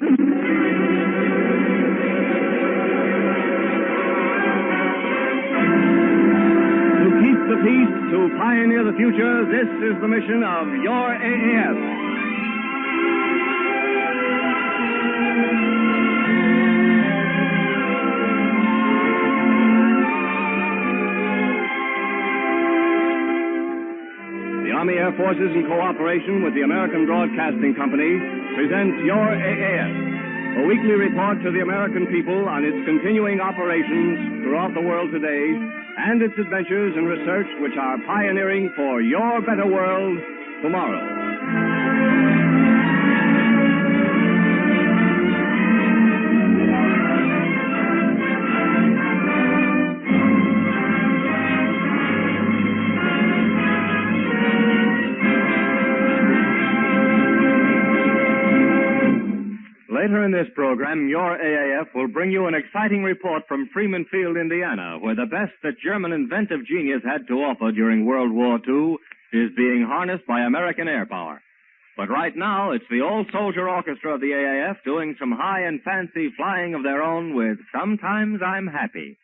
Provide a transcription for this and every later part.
To keep the peace, to pioneer the future, this is the mission of your AAF. The Army Air Forces, in cooperation with the American Broadcasting Company, presents Your AAF, a weekly report to the American people on its continuing operations throughout the world today and its adventures and research which are pioneering for your better world tomorrow. Later in this program, Your AAF will bring you an exciting report from Freeman Field, Indiana, where the best that German inventive genius had to offer during World War II is being harnessed by American air power. But right now, it's the Old Soldier Orchestra of the AAF doing some high and fancy flying of their own with Sometimes I'm Happy.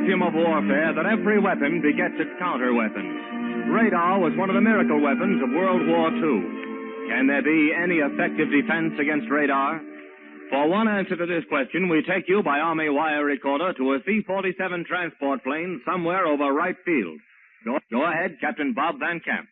Of warfare that every weapon begets its counter-weapon. Radar was one of the miracle weapons of World War II. Can there be any effective defense against radar? For one answer to this question, we take you by Army wire recorder to a C-47 transport plane somewhere over right field. Go ahead, Captain Bob Van Camp.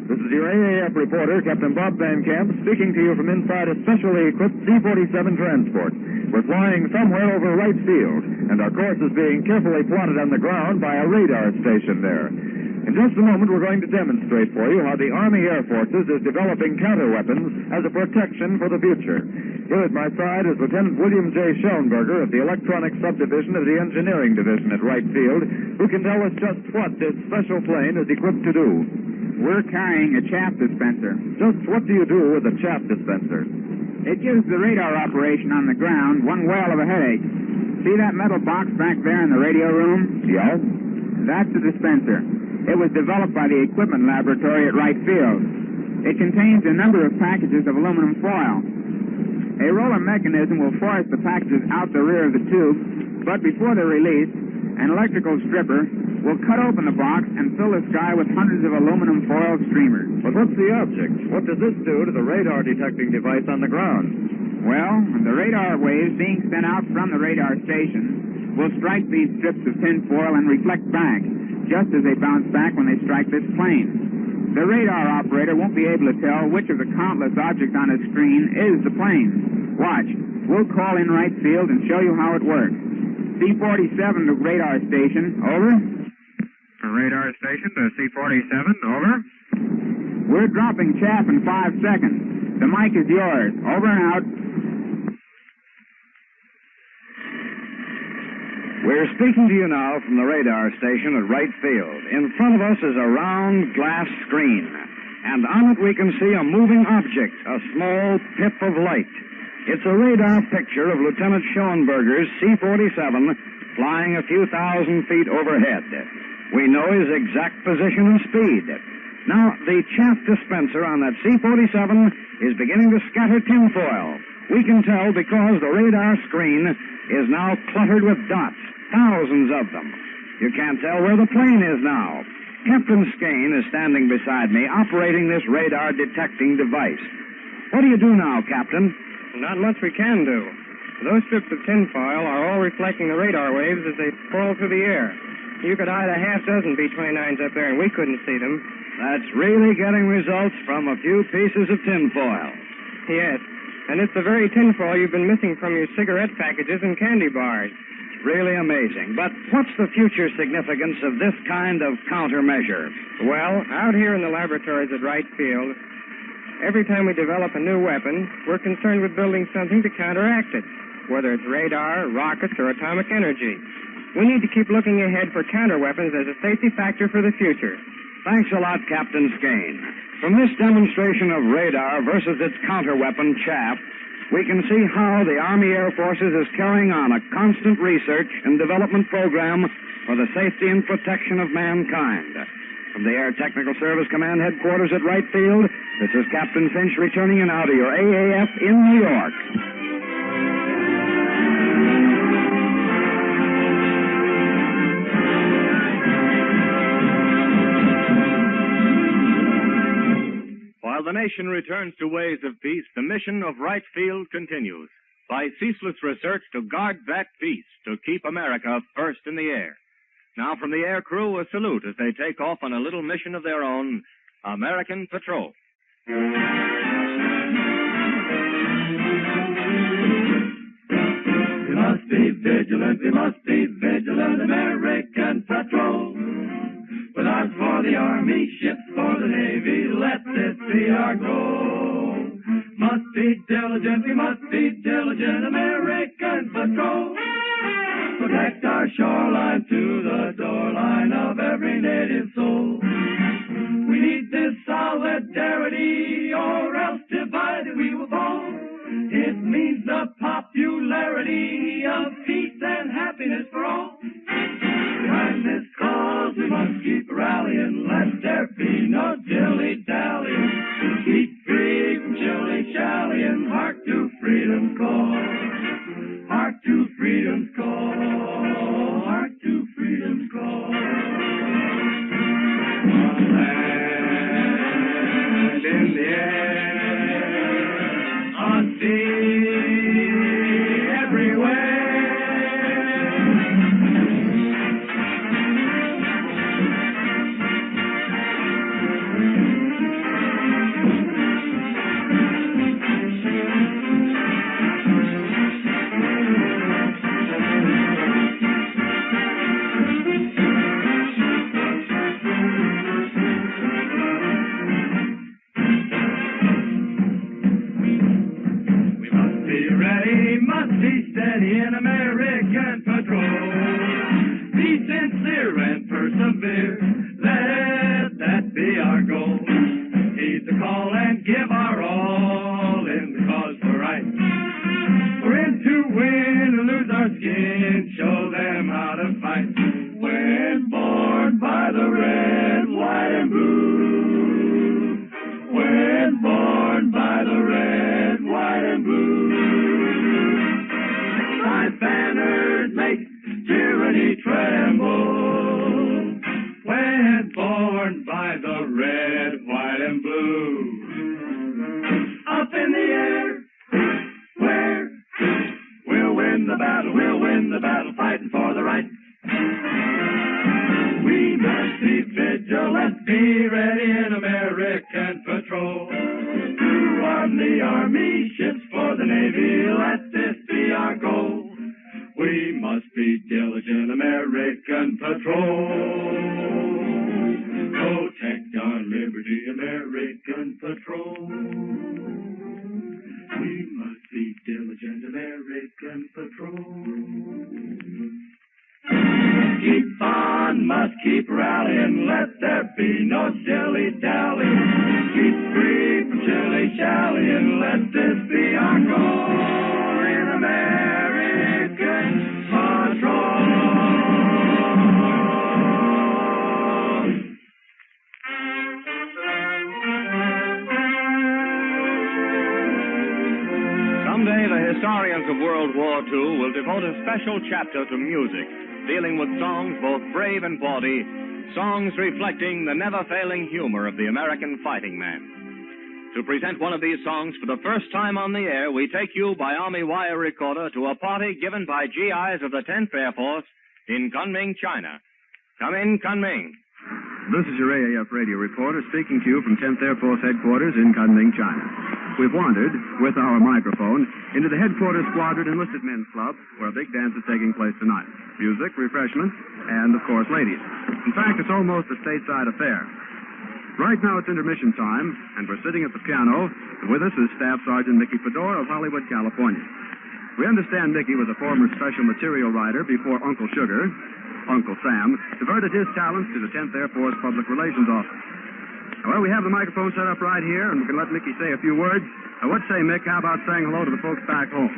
This is your AAF reporter, Captain Bob Van Camp, speaking to you from inside a specially equipped C-47 transport. We're flying somewhere over right field, and our course is being carefully plotted on the ground by a radar station there. In just a moment, we're going to demonstrate for you how the Army Air Forces is developing counter-weapons as a protection for the future. Here at my side is Lieutenant William J. Schoenberger of the Electronic Subdivision of the Engineering Division at Wright Field, who can tell us just what this special plane is equipped to do. We're carrying a chaff dispenser. Just what do you do with a chaff dispenser? It gives the radar operation on the ground one whale of a headache. See that metal box back there in the radio room? Yeah. That's the dispenser. It was developed by the equipment laboratory at Wright Field. It contains a number of packages of aluminum foil. A roller mechanism will force the packages out the rear of the tube, but before they're released, an electrical stripper We'll cut open the box and fill the sky with hundreds of aluminum foil streamers. But what's the object? What does this do to the radar detecting device on the ground? Well, the radar waves being sent out from the radar station will strike these strips of tinfoil and reflect back, just as they bounce back when they strike this plane. The radar operator won't be able to tell which of the countless objects on his screen is the plane. Watch. We'll call in right field and show you how it works. C-47 to radar station. Over. Radar station to C-47. Over. We're dropping chaff in 5 seconds. The mic is yours. Over and out. We're speaking to you now from the radar station at right field. In front of us is a round glass screen, and on it we can see a moving object, a small pip of light. It's a radar picture of Lieutenant Schoenberger's C-47 flying a few thousand feet overhead. We know his exact position and speed. Now, the chaff dispenser on that C-47 is beginning to scatter tinfoil. We can tell because the radar screen is now cluttered with dots, thousands of them. You can't tell where the plane is now. Captain Skane is standing beside me, operating this radar detecting device. What do you do now, Captain? Not much we can do. Those strips of tinfoil are all reflecting the radar waves as they fall through the air. You could hide a half dozen B-29s up there and we couldn't see them. That's really getting results from a few pieces of tinfoil. Yes, and it's the very tinfoil you've been missing from your cigarette packages and candy bars. Really amazing. But what's the future significance of this kind of countermeasure? Well, out here in the laboratories at Wright Field, every time we develop a new weapon, we're concerned with building something to counteract it, whether it's radar, rockets, or atomic energy. We need to keep looking ahead for counterweapons as a safety factor for the future. Thanks a lot, Captain Skane. From this demonstration of radar versus its counterweapon, chaff, we can see how the Army Air Forces is carrying on a constant research and development program for the safety and protection of mankind. From the Air Technical Service Command Headquarters at Wright Field, this is Captain Finch returning you now to your AAF in New York. While the nation returns to ways of peace, the mission of Wright Field continues by ceaseless research to guard that peace, to keep America first in the air. Now, from the air crew, a salute as they take off on a little mission of their own, American Patrol. We must be vigilant, American Patrol. With arms for the Army, ships for the Navy, let this be our goal. Must be diligent, American Patrol. Protect our shoreline to the doorline of every native soul. We need this solidarity, or else divided we will fall. It means the popularity of peace and happiness for all. Behind this cause we must keep rallying, let there be no dilly-dallying. Keep free from shilly-shallying, hark to freedom's call. Hark to freedom's call. Hark to freedom's call. On land, in the air, on sea, everywhere. In American Patrol, be sincere and persevere, let that be our goal. Heed the call and give our all in the cause for right. We're in to win and lose our skin, show them how to fight. When born by the red, white, and blue. When born by the red, white, and blue. Banners make tyranny tremble. flags of red, white, and blue. Up in the air, where we'll win the battle, fighting for the right. We must be vigilant, be ready in American patrol. To arm the Army, ships for the Navy, let this be our goal. We must be diligent American patrol. Protect our liberty, American patrol. We must be diligent American patrol. Keep on, must keep rallying, let there be no dilly-dally. Keep free from shilly-shallying, let this be our goal in American patrol. Someday the historians of World War II will devote a special chapter to music, dealing with songs both brave and bawdy, songs reflecting the never-failing humor of the American fighting man. To present one of these songs for the first time on the air, we take you by Army wire recorder to a party given by GIs of the 10th Air Force in Kunming, China. Come in, Kunming. This is your AAF radio reporter speaking to you from 10th Air Force headquarters in Kunming, China. We've wandered, with our microphone, into the headquarters squadron enlisted men's club, where a big dance is taking place tonight. Music, refreshments, and, of course, ladies. In fact, it's almost a stateside affair. Right now it's intermission time, and we're sitting at the piano, and with us is Staff Sergeant Mickey Fedor of Hollywood, California. We understand Mickey was a former special material writer before Uncle Sugar, Uncle Sam, diverted his talents to the 10th Air Force Public Relations Office. Well, we have the microphone set up right here, and we can let Mickey say a few words. What say, Mick? How about saying hello to the folks back home?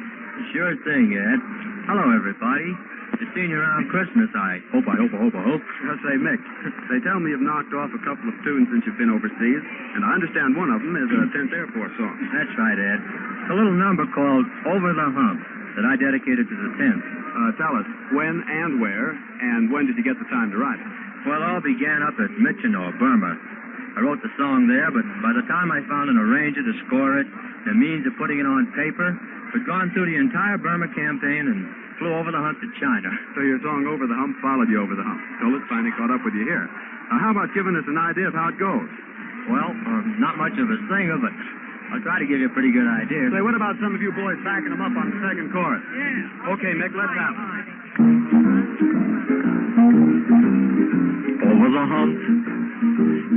Sure thing, Ed. Hello, everybody. Just seeing you around Christmas, I hope. Let's say, Mick, they tell me you've knocked off a couple of tunes since you've been overseas, and I understand one of them is a 10th Air Force song. That's right, Ed. A little number called Over the Hump that I dedicated to the 10th. Tell us, when and where, and when did you get the time to write it? Well, it all began up at Myitkyina, Burma. I wrote the song there, but by the time I found an arranger to score it, the means of putting it on paper, we'd gone through the entire Burma campaign and flew over the hump to China. So your song Over the Hump followed you over the hump. So let's finally caught up with you here. How about giving us an idea of how it goes? Well, not much of a singer, but I'll try to give you a pretty good idea. Say, what about some of you boys backing them up on the second chorus? Yeah. Okay, Mick, let's have it. Over the hump,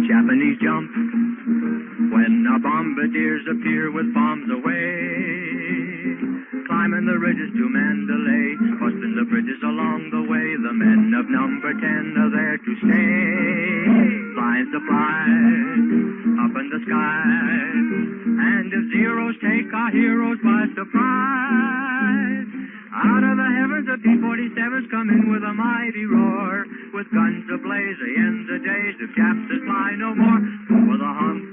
Japanese jump, when our bombardiers appear with bombs away, climbing the ridges to Mandalay, busting the bridges along the way, the men of number 10 are there to stay, flying supplies up in the sky, and if zeros take our heroes by surprise, out of the heavens the P-47s come in with a mighty roar, with guns ablaze they end the days if Japs that fly no more. Over the hump,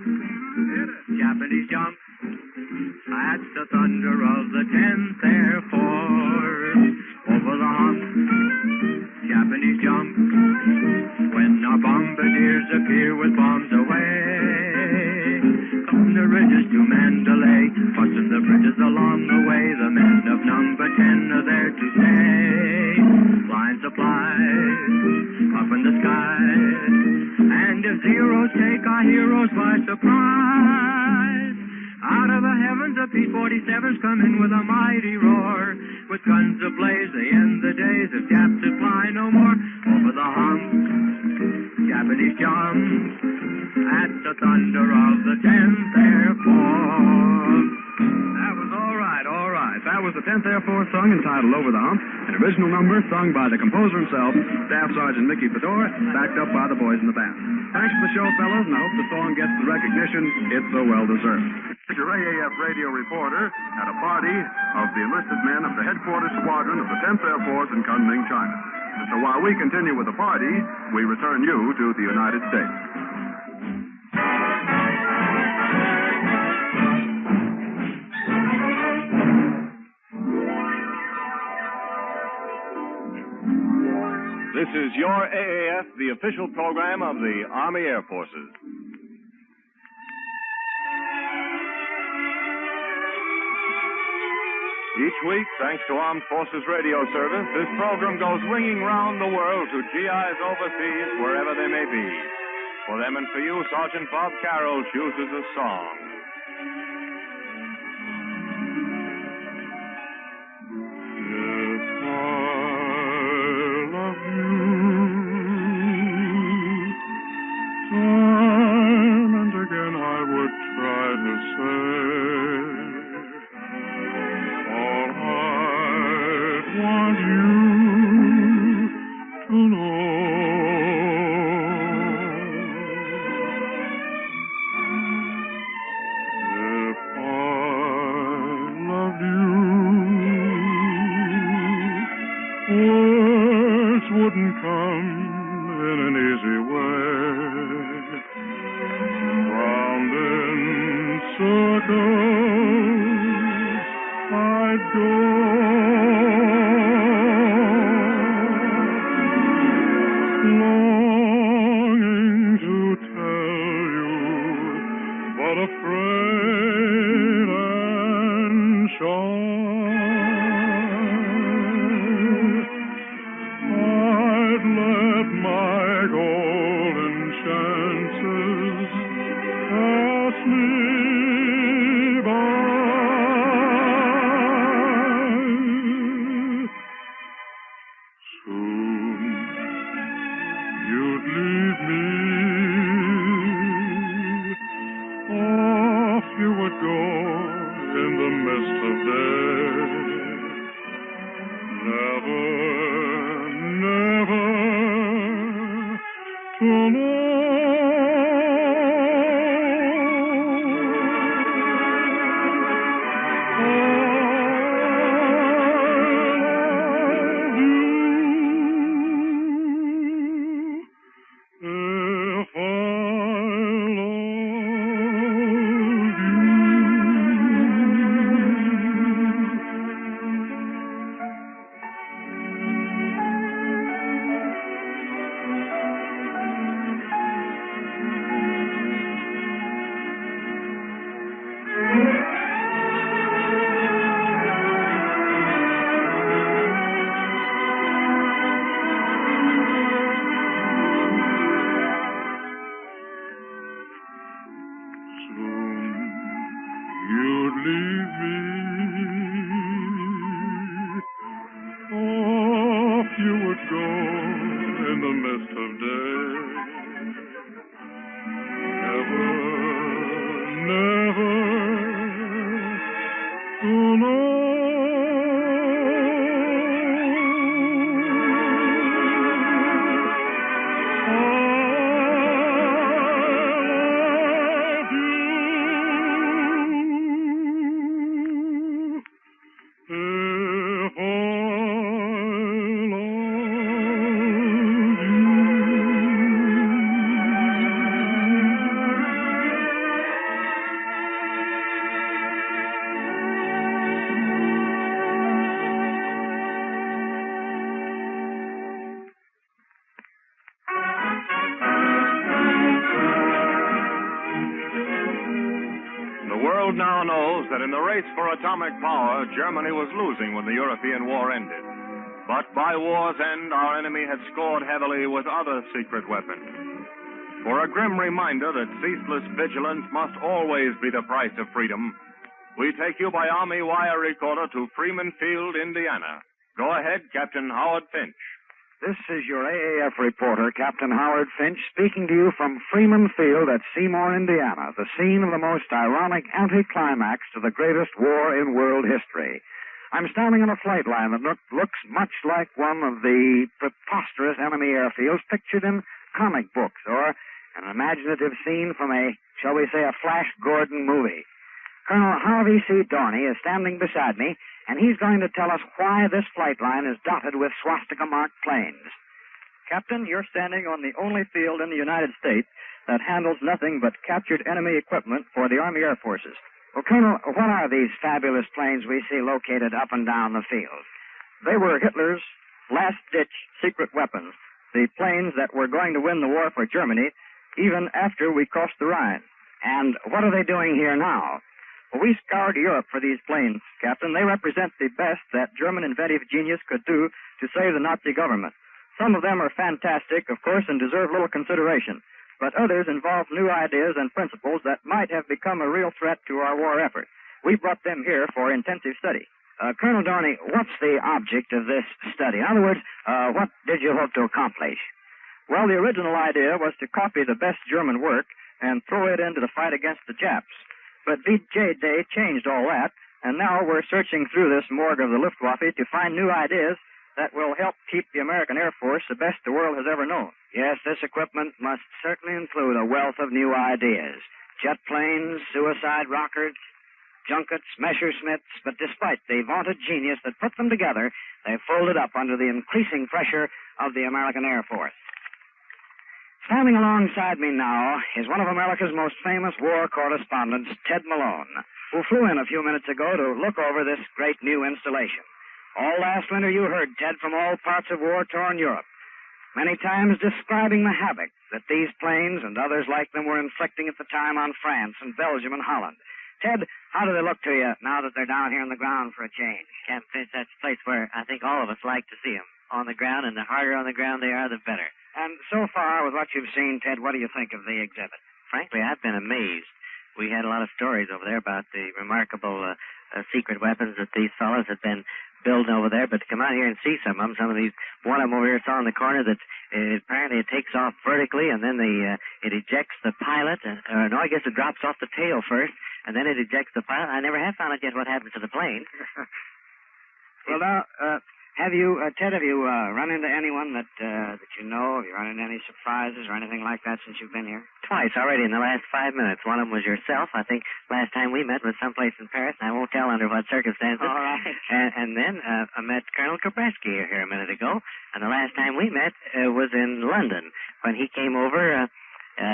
Japanese jump, that's the thunder of the 10th Air Force. Over the hump, Japanese jump, when our bombardiers appear with bombs away, come the ridges to Mandalay, busting the bridges along the way, the men of number 10 are there to stay, flying supplies up in the sky, and if zeros take our heroes by surprise, out of the heavens the P-47s come in with a mighty roar, with guns ablaze they end the days if Japs that fly no more. Over the hump, Japanese jump, at the thunder of the 10th Air Force. That was all right. That was the 10th Air Force song entitled Over the Hump, an original number sung by the composer himself, Staff Sergeant Mickey Fedor, backed up by the boys in the band. Thanks for the show, fellows, and I hope the song gets the recognition it's so well deserved. Your AAF radio reporter at a party of the enlisted men of the headquarters squadron of the 10th Air Force in Kunming, China. So while we continue with the party, we return you to the United States. This This is Your AAF, the official program of the Army Air Forces. Each week, thanks to Armed Forces Radio Service, this program goes winging round the world to GIs overseas, wherever they may be. For them and for you, Sergeant Bob Carroll chooses a song. Time and again I would try to say all I'd want you to know. If I loved you, words wouldn't come in an easy way. Round in circles I'd go, longing to tell you, but afraid and shy. I'd let my golden chances pass me by. Soon you'd leave me, off you would go in the mist of day. Never, never to know. You'd leave me, off you would go in the mist of day. Never, never to know. The world now knows that in the race for atomic power, Germany was losing when the European war ended. But by war's end, our enemy had scored heavily with other secret weapons. For a grim reminder that ceaseless vigilance must always be the price of freedom, we take you by Army wire recorder to Freeman Field, Indiana. Go ahead, Captain Howard Finch. This is your AAF reporter, Captain Howard Finch, speaking to you from Freeman Field at Seymour, Indiana, the scene of the most ironic anticlimax to the greatest war in world history. I'm standing on a flight line that looks much like one of the preposterous enemy airfields pictured in comic books or an imaginative scene from a, shall we say, a Flash Gordon movie. Colonel Harvey C. Dorney is standing beside me, and he's going to tell us why this flight line is dotted with swastika-marked planes. Captain, you're standing on the only field in the United States that handles nothing but captured enemy equipment for the Army Air Forces. Well, Colonel, what are these fabulous planes we see located up and down the field? They were Hitler's last-ditch secret weapons, the planes that were going to win the war for Germany even after we crossed the Rhine. And what are they doing here now? Well, we scoured Europe for these planes, Captain. They represent the best that German inventive genius could do to save the Nazi government. Some of them are fantastic, of course, and deserve little consideration. But others involve new ideas and principles that might have become a real threat to our war effort. We brought them here for intensive study. Colonel Dorney, what's the object of this study? In other words, what did you hope to accomplish? Well, the original idea was to copy the best German work and throw it into the fight against the Japs. But VJ Day changed all that, and now we're searching through this morgue of the Luftwaffe to find new ideas that will help keep the American Air Force the best the world has ever known. Yes, this equipment must certainly include a wealth of new ideas. Jet planes, suicide rockets, junkets, Messerschmitts, but despite the vaunted genius that put them together, they folded up under the increasing pressure of the American Air Force. Standing alongside me now is one of America's most famous war correspondents, Ted Malone, who flew in a few minutes ago to look over this great new installation. All last winter you heard Ted from all parts of war-torn Europe, many times describing the havoc that these planes and others like them were inflicting at the time on France and Belgium and Holland. Ted, how do they look to you now that they're down here on the ground for a change? Captain, that's a place where I think all of us like to see them, on the ground, and the harder on the ground they are, the better. And so far, with what you've seen, Ted, what do you think of the exhibit? Frankly, I've been amazed. We had a lot of stories over there about the remarkable secret weapons that these fellows had been building over there, but to come out here and see some of these, one of them over here saw in the corner that apparently it takes off vertically, and then it ejects the pilot, no, I guess it drops off the tail first, and then it ejects the pilot. I never have found out yet what happens to the plane. Well, now, Ted, have you run into anyone that you know? Have you run into any surprises or anything like that since you've been here? Twice already in the last 5 minutes. One of them was yourself. I think last time we met was someplace in Paris, and I won't tell under what circumstances. All right. And then I met Colonel Kabreski here a minute ago, and the last time we met was in London. When he came over,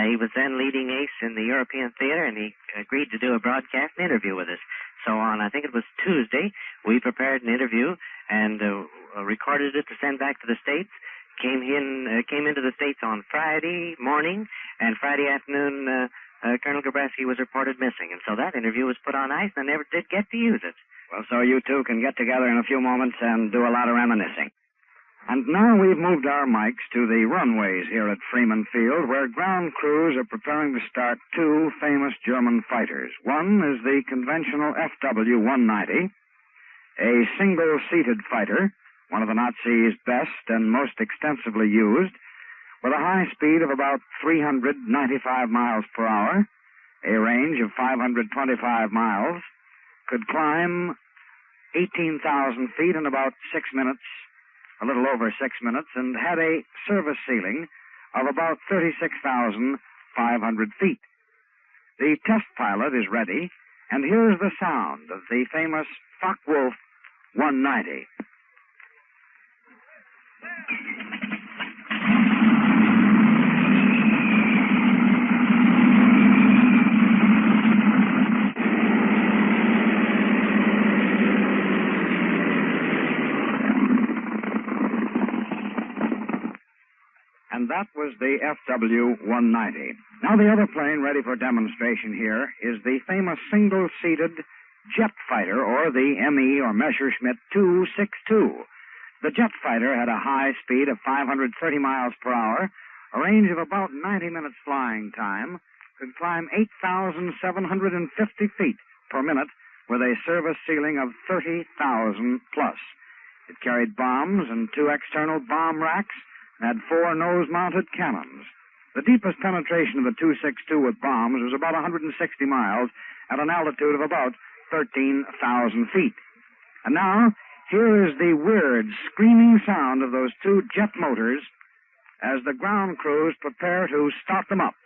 he was then leading ace in the European theater, and he agreed to do a broadcast and interview with us. So on, I think it was Tuesday, we prepared an interview and recorded it to send back to the States. Came into the States on Friday morning, and Friday afternoon, Colonel Kabreski was reported missing. And so that interview was put on ice, and I never did get to use it. Well, so you two can get together in a few moments and do a lot of reminiscing. And now we've moved our mics to the runways here at Freeman Field, where ground crews are preparing to start two famous German fighters. One is the conventional FW-190, a single-seated fighter, one of the Nazis' best and most extensively used, with a high speed of about 395 miles per hour, a range of 525 miles, could climb 18,000 feet in about 6 minutes, a little over 6 minutes, and had a service ceiling of about 36,500 feet. The test pilot is ready, and here's the sound of the famous Focke-Wulf 190. And that was the FW-190. Now the other plane ready for demonstration here is the famous single-seated jet fighter, or the ME or Messerschmitt 262. The jet fighter had a high speed of 530 miles per hour, a range of about 90 minutes flying time, could climb 8,750 feet per minute with a service ceiling of 30,000 plus. It carried bombs and two external bomb racks, had four nose-mounted cannons. The deepest penetration of the 262 with bombs was about 160 miles at an altitude of about 13,000 feet. And now, here is the weird, screaming sound of those two jet motors as the ground crews prepare to start them up.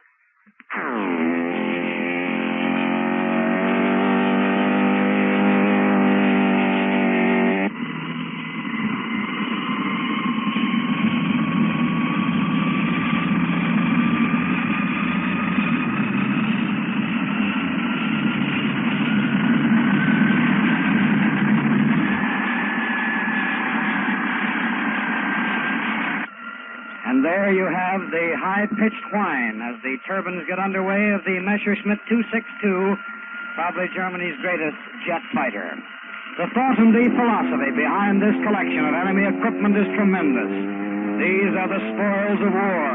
the high-pitched whine as the turbines get underway of the Messerschmitt 262, probably Germany's greatest jet fighter. The thought and the philosophy behind this collection of enemy equipment is tremendous. These are the spoils of war.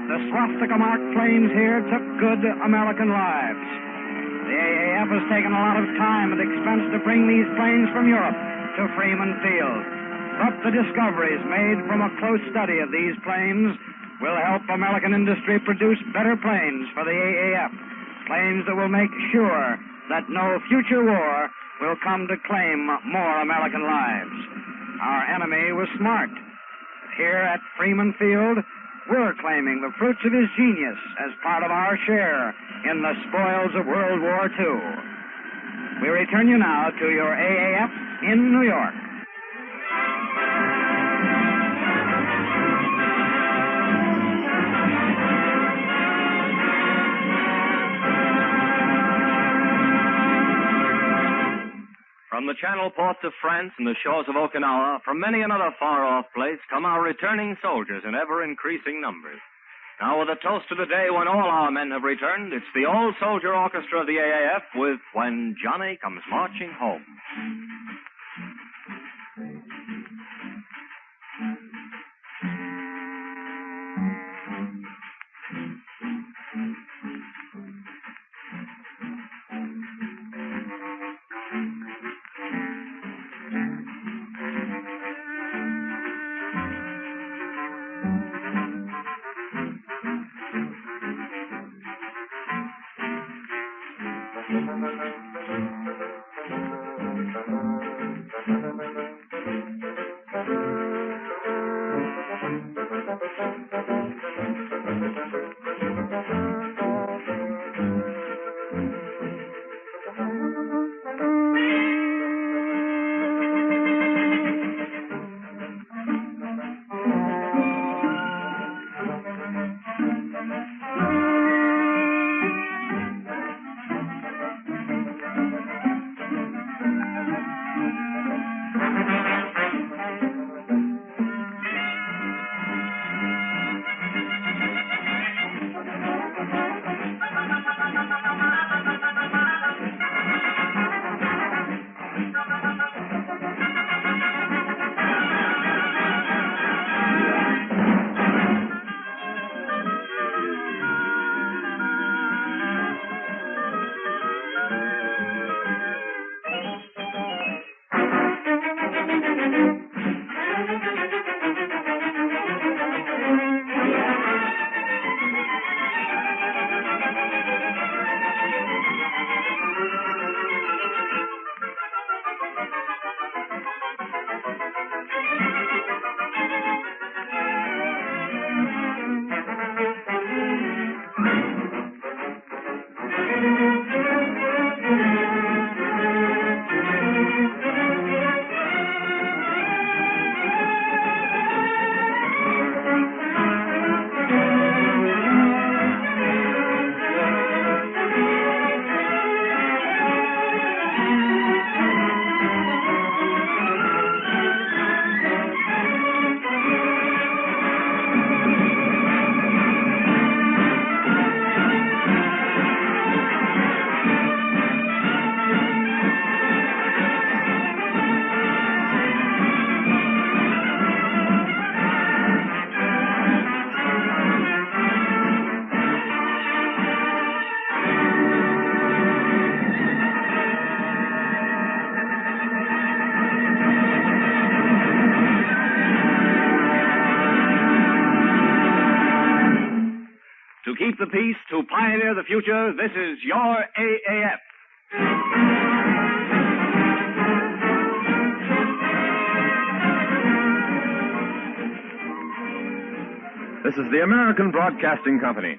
The swastika-marked planes here took good American lives. The AAF has taken a lot of time and expense to bring these planes from Europe to Freeman Field. But the discoveries made from a close study of these planes will help American industry produce better planes for the AAF, planes that will make sure that no future war will come to claim more American lives. Our enemy was smart. Here at Freeman Field, we're claiming the fruits of his genius as part of our share in the spoils of World War II. We return you now to your AAF in New York. From the channel ports of France and the shores of Okinawa, from many another far-off place, come our returning soldiers in ever-increasing numbers. Now, with a toast to the day when all our men have returned, it's the all-soldier orchestra of the AAF with When Johnny Comes Marching Home. To keep the peace, to pioneer the future, this is your AAF. This is the American Broadcasting Company.